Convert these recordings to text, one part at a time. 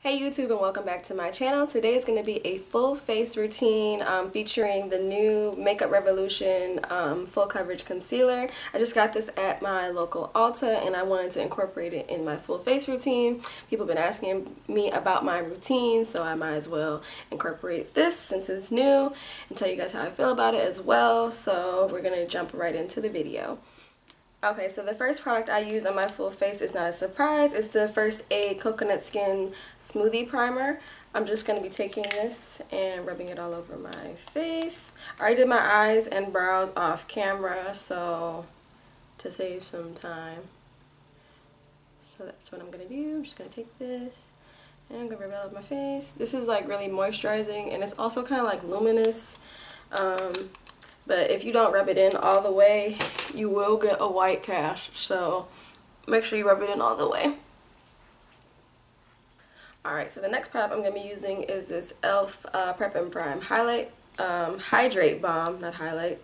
Hey YouTube, and welcome back to my channel. Today is going to be a full face routine featuring the new Makeup Revolution full coverage concealer. I just got this at my local Ulta and I wanted to incorporate it in my full face routine. People have been asking me about my routine, so I might as well incorporate this since it's new and tell you guys how I feel about it as well. So we're going to jump right into the video. Okay, so the first product I use on my full face is not a surprise. It's the First Aid Coconut Skin Smoothie Primer. I'm just going to be taking this and rubbing it all over my face. I already did my eyes and brows off camera, so to save some time. So that's what I'm going to do. I'm just going to take this and I'm going to rub it all over my face. This is like really moisturizing and it's also kind of like luminous. But if you don't rub it in all the way, you will get a white cast. So make sure you rub it in all the way. Alright, so the next product I'm going to be using is this e.l.f. Prep and Prime Hydrate Balm, not Highlight.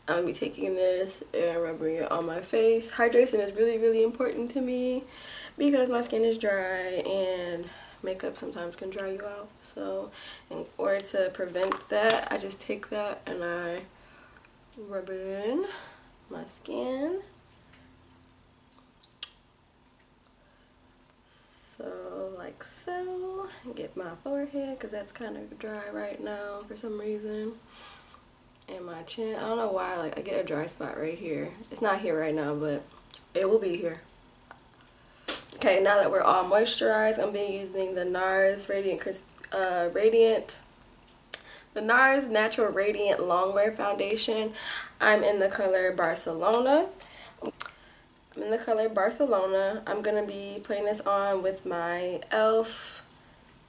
I'm going to be taking this and rubbing it on my face. Hydration is really, really important to me because my skin is dry and makeup sometimes can dry you out. So in order to prevent that, I just take that and I rub it in my skin. So like so. Get my forehead because that's kind of dry right now for some reason. And my chin. I don't know why, like I get a dry spot right here. It's not here right now, but it will be here. Okay, now that we're all moisturized, I'm going to be using the NARS the NARS Natural Radiant Longwear Foundation. I'm in the color Barcelona. I'm going to be putting this on with my e.l.f.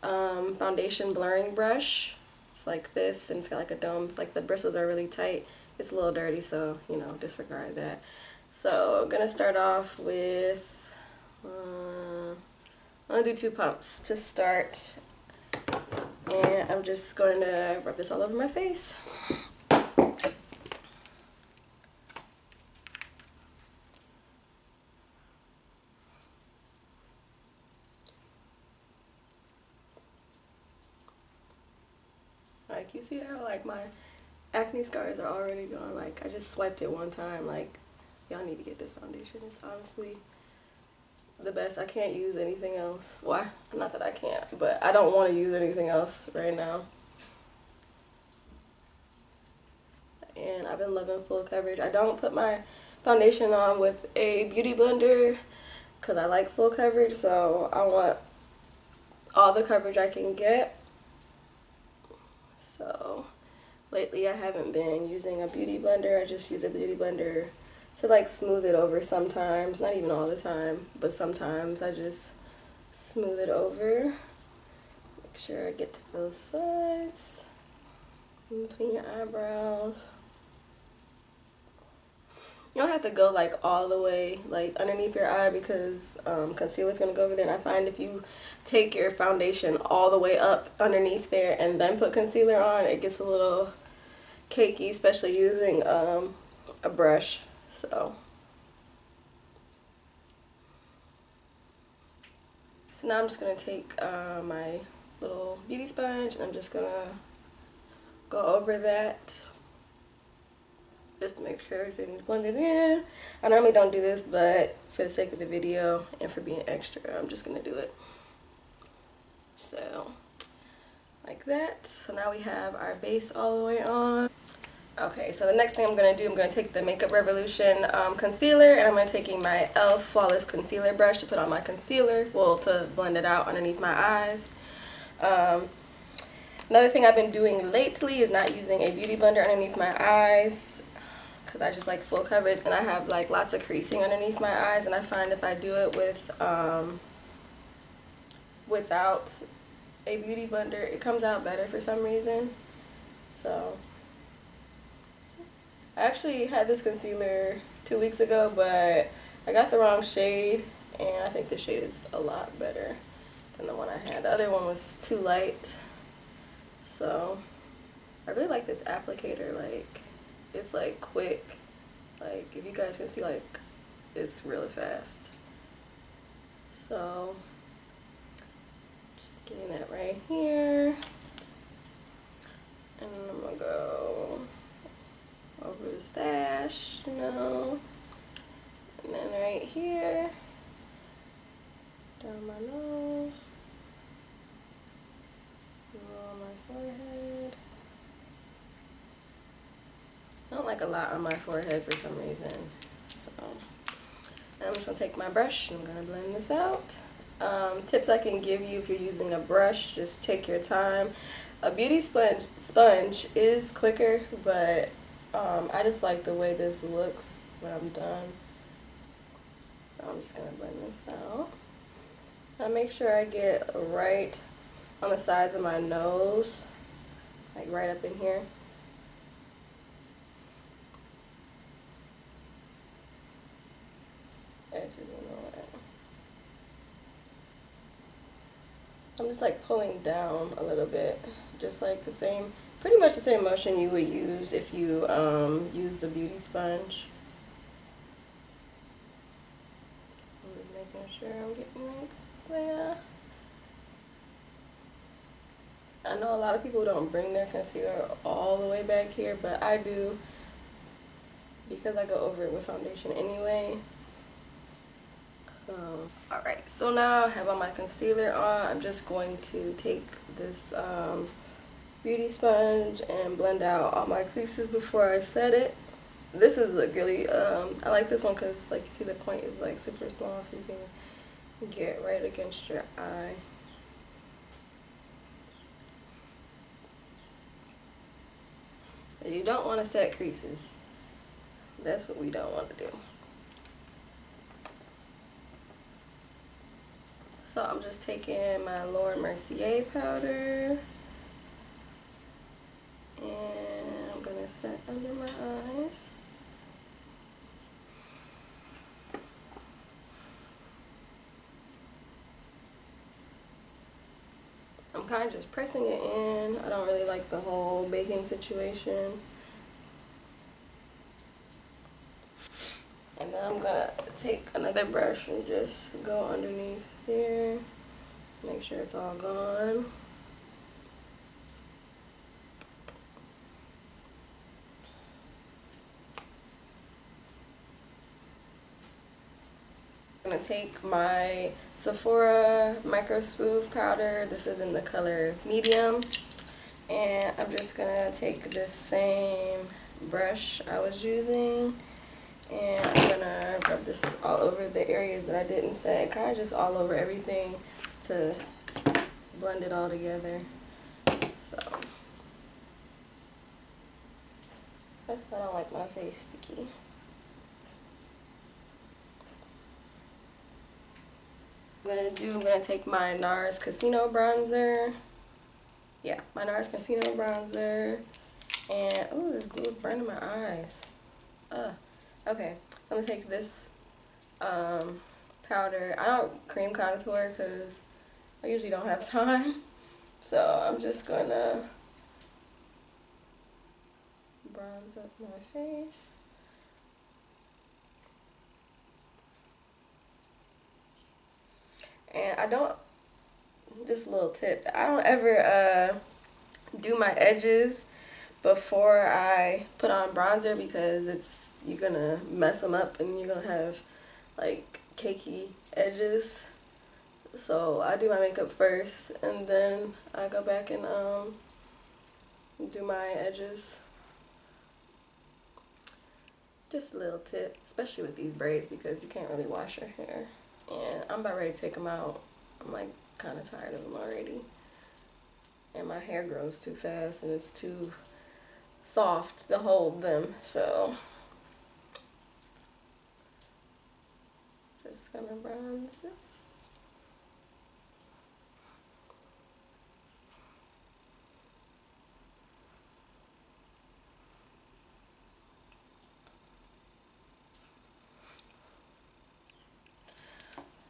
foundation blurring brush. It's like this, and it's got like a dome. Like the bristles are really tight. It's a little dirty, so, you know, disregard that. So I'm going to start off with, I'm going to do 2 pumps to start. And I'm just going to rub this all over my face. Like, you see how like my acne scars are already gone? Like, I just swiped it one time. Like, y'all need to get this foundation. It's honestly the best. I can't use anything else. Why? Not that I can't, but I don't want to use anything else right now. And I've been loving full coverage. I don't put my foundation on with a beauty blender because I like full coverage, so I want all the coverage I can get. So lately I haven't been using a beauty blender. I just use a beauty blender to like smooth it over sometimes, not even all the time, but sometimes I just smooth it over. Make sure I get to those sides, in between your eyebrows. You don't have to go like all the way like underneath your eye because concealer is going to go over there, and I find if you take your foundation all the way up underneath there and then put concealer on, it gets a little cakey, especially using a brush. So now I'm just going to take my little beauty sponge and I'm just going to go over that just to make sure everything is blended in. I normally don't do this, but for the sake of the video and for being extra, I'm just going to do it. So like that. So now we have our base all the way on. Okay, so the next thing I'm going to do, I'm going to take the Makeup Revolution concealer, and I'm going to taking my e.l.f. Flawless Concealer brush to put on my concealer, well, to blend it out underneath my eyes. Another thing I've been doing lately is not using a beauty blender underneath my eyes because I just like full coverage, and I have like lots of creasing underneath my eyes, and I find if I do it with without a beauty blender, it comes out better for some reason. So I actually had this concealer 2 weeks ago, but I got the wrong shade, and I think this shade is a lot better than the one I had. The other one was too light. So I really like this applicator. Like, it's like quick. Like, if you guys can see, like, it's really fast. So just get blush, you know. And then right here, down my nose, on my forehead. I don't like a lot on my forehead for some reason. So I'm just gonna take my brush and I'm gonna blend this out. Tips I can give you if you're using a brush, just take your time. A beauty sponge is quicker, but I just like the way this looks when I'm done. So I'm just gonna blend this out. I make sure I get right on the sides of my nose, like right up in here. I'm just like pulling down a little bit, just like the same, pretty much the same motion you would use if you used a beauty sponge. I'm just making sure I'm getting right there. I know a lot of people don't bring their concealer all the way back here, but I do because I go over it with foundation anyway. Alright, so now I have all my concealer on. I'm just going to take this beauty sponge and blend out all my creases before I set it. This is a really, I like this one because like you see the point is like super small, so you can get right against your eye. You don't want to set creases. That's what we don't want to do. So I'm just taking my Mercier powder and I'm gonna set under my eyes. I'm kind of just pressing it in. I don't really like the whole baking situation. And then I'm gonna take another brush and just go underneath there. Make sure it's all gone. I'm gonna take my Sephora Microsmooth powder. This is in the color medium. And I'm just gonna take this same brush I was using. And I'm gonna rub this all over the areas that I didn't set, kind of just all over everything to blend it all together. So, I don't like my face sticky. I'm gonna take my NARS Casino bronzer. Yeah, my NARS Casino bronzer. And, oh, this glue is burning my eyes. Okay, I'm gonna take this powder. I don't cream contour because I usually don't have time. So I'm just gonna bronze up my face. And I don't, just a little tip, I don't ever do my edges before I put on bronzer because you're gonna mess them up and you're gonna have like cakey edges. So I do my makeup first and then I go back and do my edges. Just a little tip, especially with these braids because you can't really wash your hair. And I'm about ready to take them out. I'm like kind of tired of them already. And my hair grows too fast and it's too soft to hold them, so just gonna bronze this.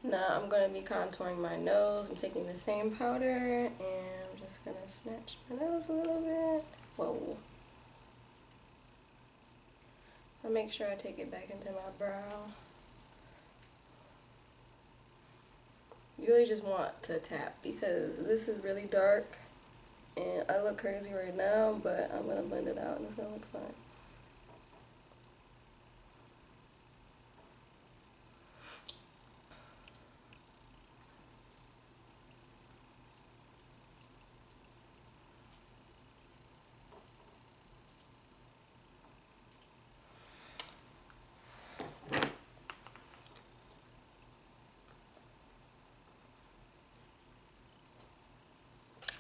Now I'm going to be contouring my nose. I'm taking the same powder and I'm just going to snatch my nose a little bit. Whoa. I'll make sure I take it back into my brow. You really just want to tap because this is really dark and I look crazy right now, but I'm going to blend it out and it's going to look fine.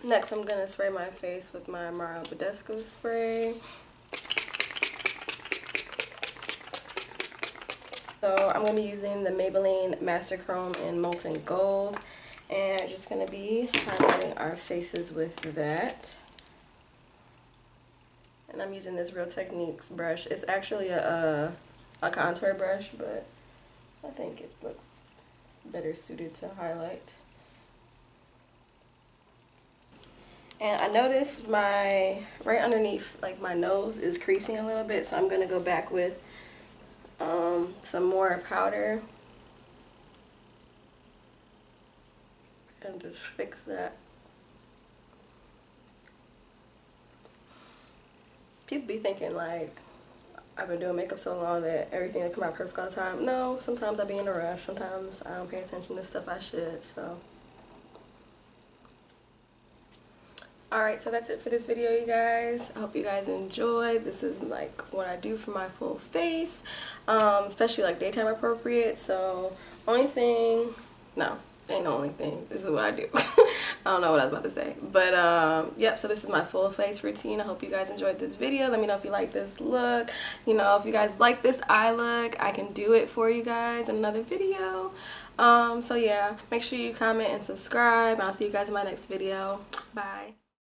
Next, I'm going to spray my face with my Mario Badescu spray. So I'm going to be using the Maybelline Master Chrome in Molten Gold. And I'm just going to be highlighting our faces with that. And I'm using this Real Techniques brush. It's actually a contour brush, but I think it looks better suited to highlight. And I noticed my, right underneath, like my nose is creasing a little bit, so I'm going to go back with some more powder and just fix that. People be thinking like I've been doing makeup so long that everything will come out perfect all the time. No, sometimes I be in a rush. Sometimes I don't pay attention to stuff I should, so. Alright, so that's it for this video, you guys. I hope you guys enjoyed. This is like what I do for my full face, especially like daytime appropriate. So only thing, no, ain't the only thing. This is what I do. I don't know what I was about to say, but yep, so this is my full face routine. I hope you guys enjoyed this video. Let me know if you like this look. You know, if you guys like this eye look, I can do it for you guys in another video. So yeah, make sure you comment and subscribe, and I'll see you guys in my next video. Bye.